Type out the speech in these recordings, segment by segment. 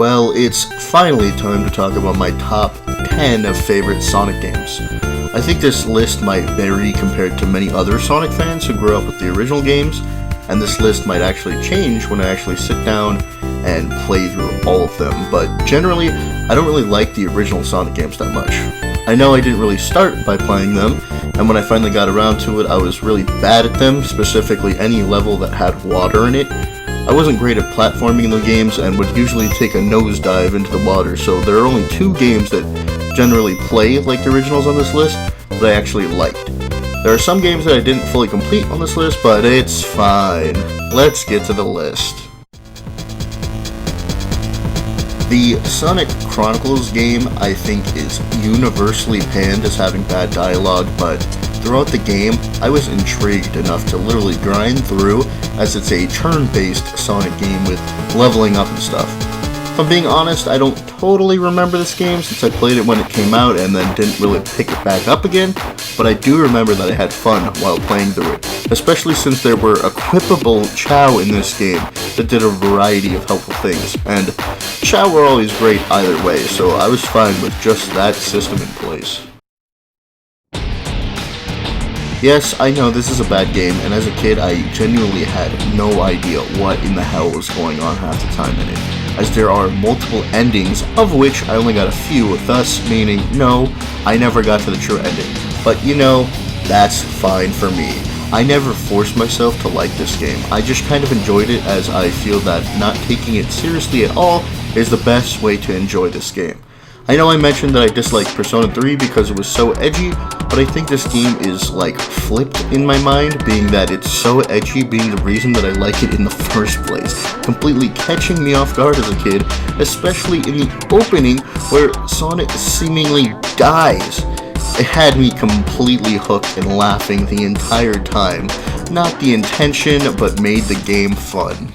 Well, it's finally time to talk about my top 10 of favorite Sonic games. I think this list might vary compared to many other Sonic fans who grew up with the original games, and this list might actually change when I actually sit down and play through all of them, but generally, I don't really like the original Sonic games that much. I know I didn't really start by playing them, and when I finally got around to it, I was really bad at them, specifically any level that had water in it. I wasn't great at platforming in the games and would usually take a nosedive into the water, so there are only 2 games that generally play like the originals on this list that I actually liked. There are some games that I didn't fully complete on this list, but it's fine. Let's get to the list. The Sonic Chronicles game, I think, is universally panned as having bad dialogue, but throughout the game, I was intrigued enough to literally grind through, as it's a turn-based Sonic game with leveling up and stuff. If I'm being honest, I don't totally remember this game since I played it when it came out and then didn't really pick it back up again, but I do remember that I had fun while playing through it, especially since there were equipable Chao in this game that did a variety of helpful things, and Chao were always great either way, so I was fine with just that system in place. Yes, I know this is a bad game, and as a kid I genuinely had no idea what in the hell was going on half the time in it, as there are multiple endings, of which I only got a few, thus meaning, no, I never got to the true ending. But you know, that's fine for me. I never forced myself to like this game, I just kind of enjoyed it, as I feel that not taking it seriously at all is the best way to enjoy this game. I know I mentioned that I disliked Persona 3 because it was so edgy, but I think this game is like flipped in my mind, being that it's so edgy being the reason that I like it in the first place, completely catching me off guard as a kid, especially in the opening where Sonic seemingly dies. It had me completely hooked and laughing the entire time. Not the intention, but made the game fun.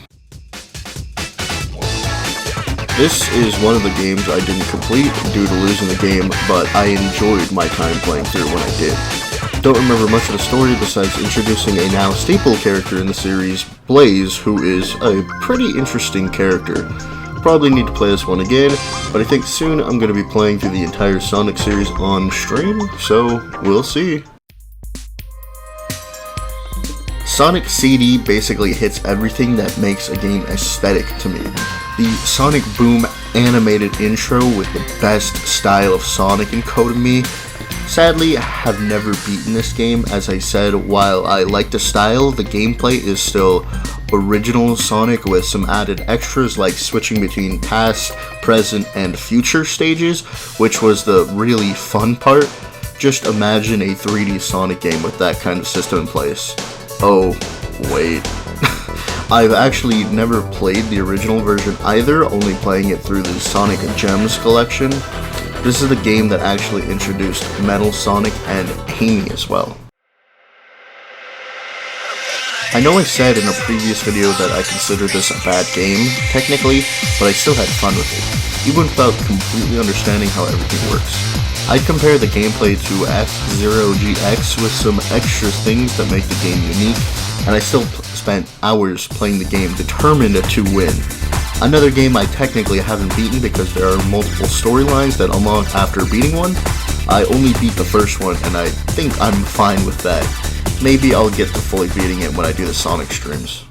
This is one of the games I didn't complete due to losing the game, but I enjoyed my time playing through when I did. Don't remember much of the story besides introducing a now staple character in the series, Blaze, who is a pretty interesting character. Probably need to play this one again, but I think soon I'm going to be playing through the entire Sonic series on stream, so we'll see. Sonic CD basically hits everything that makes a game aesthetic to me. The Sonic Boom animated intro with the best style of Sonic encoded me. Sadly, I have never beaten this game. As I said, while I like the style, the gameplay is still original Sonic with some added extras like switching between past, present, and future stages, which was the really fun part. Just imagine a 3D Sonic game with that kind of system in place. Oh, wait. I've actually never played the original version either, only playing it through the Sonic Gems collection. This is the game that actually introduced Metal Sonic and Amy as well. I know I said in a previous video that I considered this a bad game, technically, but I still had fun with it, even without completely understanding how everything works. I'd compare the gameplay to F-Zero GX with some extra things that make the game unique, and I still spent hours playing the game determined to win. Another game I technically haven't beaten because there are multiple storylines that unlock after beating one. I only beat the first one and I think I'm fine with that. Maybe I'll get to fully beating it when I do the Sonic streams.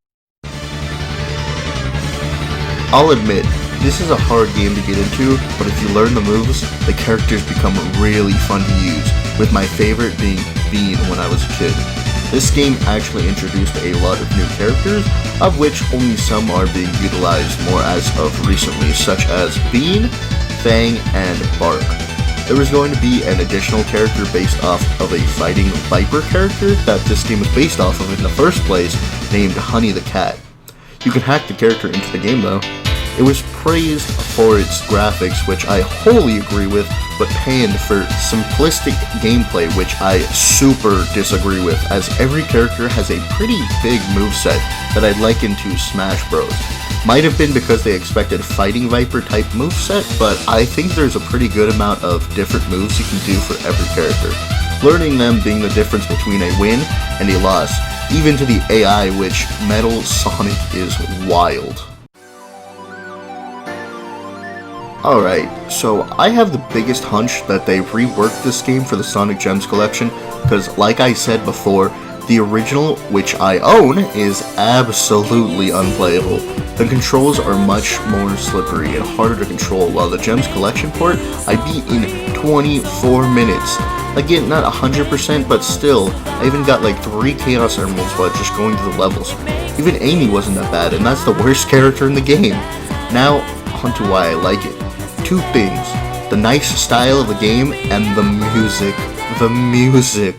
I'll admit, this is a hard game to get into, but if you learn the moves, the characters become really fun to use, with my favorite being Bean when I was a kid. This game actually introduced a lot of new characters, of which only some are being utilized more as of recently, such as Bean, Fang, and Bark. There was going to be an additional character based off of a fighting Viper character that this game was based off of in the first place, named Honey the Cat. You can hack the character into the game though. It was praised for its graphics, which I wholly agree with, but panned for simplistic gameplay, which I super disagree with, as every character has a pretty big moveset that I'd liken to Smash Bros. Might have been because they expected Fighting Viper type moveset, but I think there's a pretty good amount of different moves you can do for every character, learning them being the difference between a win and a loss, even to the AI, which Metal Sonic is wild. Alright, so I have the biggest hunch that they reworked this game for the Sonic Gems collection, because like I said before, the original, which I own, is absolutely unplayable. The controls are much more slippery and harder to control, while the Gems collection port I beat in 24 minutes. Again, not 100%, but still, I even got like 3 Chaos Emeralds while just going through the levels. Even Amy wasn't that bad, and that's the worst character in the game. Now, onto why I like it. 2 things: the nice style of the game and the music. The music.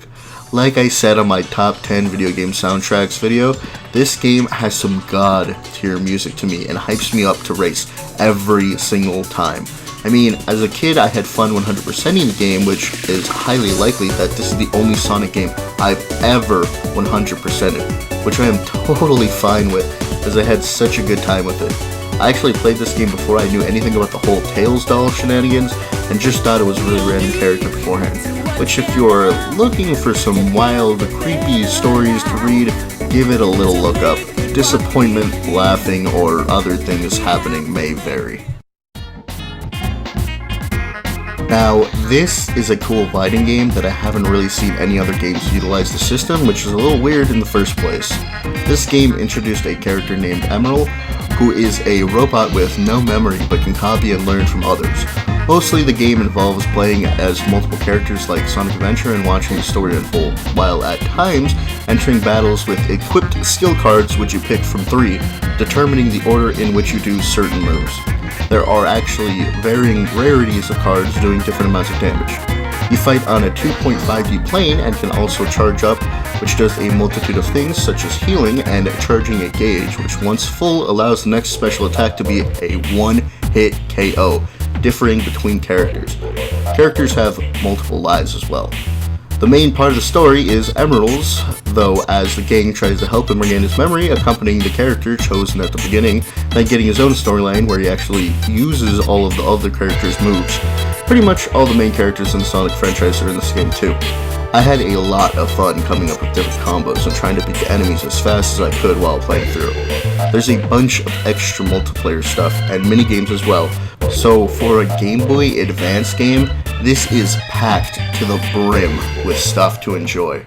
Like I said on my top 10 video game soundtracks video, this game has some god tier music to me and hypes me up to race every single time. I mean, as a kid I had fun 100%ing the game, which is highly likely that this is the only Sonic game I've ever 100%ed, which I am totally fine with, as I had such a good time with it. I actually played this game before I knew anything about the whole Tails doll shenanigans, and just thought it was a really random character beforehand. Which, if you're looking for some wild, creepy stories to read, give it a little look up. Disappointment, laughing, or other things happening may vary. Now, this is a cool fighting game that I haven't really seen any other games utilize the system, which is a little weird in the first place. This game introduced a character named Emerald, who is a robot with no memory but can copy and learn from others. Mostly the game involves playing as multiple characters like Sonic Adventure and watching the story unfold, while at times entering battles with equipped skill cards which you pick from 3, determining the order in which you do certain moves. There are actually varying rarities of cards doing different amounts of damage. You fight on a 2.5D plane and can also charge up, which does a multitude of things such as healing and charging a gauge, which once full allows the next special attack to be a one-hit KO, differing between characters. Characters have multiple lives as well. The main part of the story is Emerald's, though, as the gang tries to help him regain his memory, accompanying the character chosen at the beginning, then getting his own storyline where he actually uses all of the other characters' moves. Pretty much all the main characters in the Sonic franchise are in this game too. I had a lot of fun coming up with different combos and trying to beat the enemies as fast as I could while playing through. There's a bunch of extra multiplayer stuff and mini games as well, so for a Game Boy Advance game, this is packed to the brim with stuff to enjoy.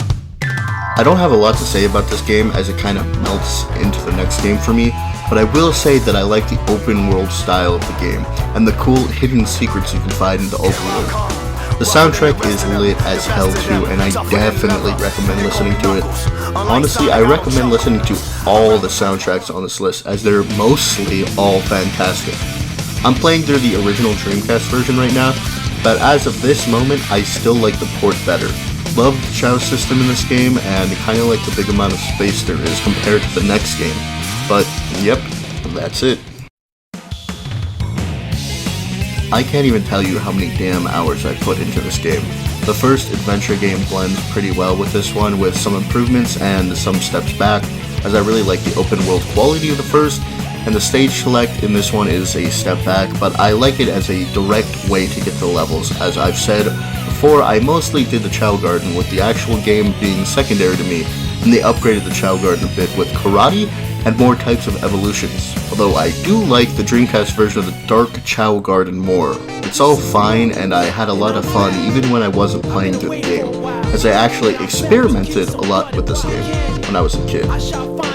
I don't have a lot to say about this game as it kind of melts into the next game for me, but I will say that I like the open world style of the game and the cool hidden secrets you can find in the open world. The soundtrack is lit as hell too, and I definitely recommend listening to it. Honestly, I recommend listening to all the soundtracks on this list, as they're mostly all fantastic. I'm playing through the original Dreamcast version right now, but as of this moment, I still like the port better. Love the chow system in this game, and kinda like the big amount of space there is compared to the next game. But, yep, that's it. I can't even tell you how many damn hours I put into this game. The first adventure game blends pretty well with this one, with some improvements and some steps back, as I really like the open world quality of the first, and the stage select in this one is a step back, but I like it as a direct way to get to the levels. As I've said before, I mostly did the Chao Garden, with the actual game being secondary to me, and they upgraded the Chao Garden a bit with karate and more types of evolutions, although I do like the Dreamcast version of the Dark Chao Garden more. It's all fine, and I had a lot of fun even when I wasn't playing through the game, as I actually experimented a lot with this game when I was a kid,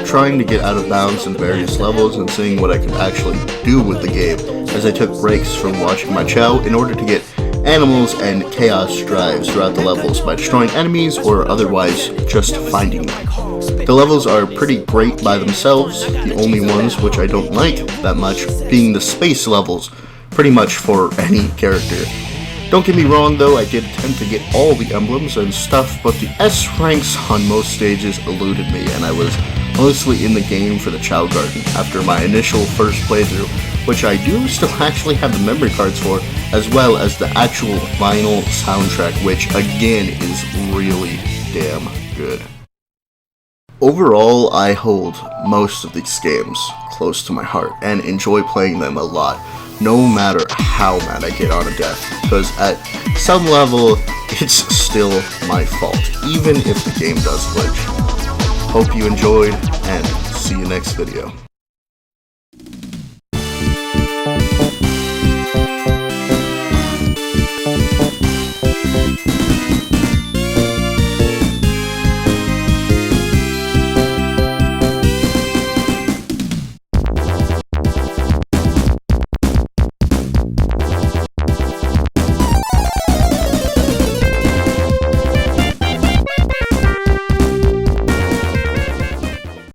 trying to get out of bounds in various levels and seeing what I could actually do with the game, as I took breaks from watching my Chao in order to get animals and chaos drives throughout the levels by destroying enemies or otherwise just finding them. The levels are pretty great by themselves, the only ones which I don't like that much being the space levels, pretty much for any character. Don't get me wrong though, I did attempt to get all the emblems and stuff, but the S ranks on most stages eluded me, and I was mostly in the game for the Chao Garden after my initial first playthrough, which I do still actually have the memory cards for, as well as the actual vinyl soundtrack, which again is really damn good. Overall, I hold most of these games close to my heart and enjoy playing them a lot, no matter how mad I get on a death, because at some level, it's still my fault, even if the game does glitch. Hope you enjoyed, and see you next video.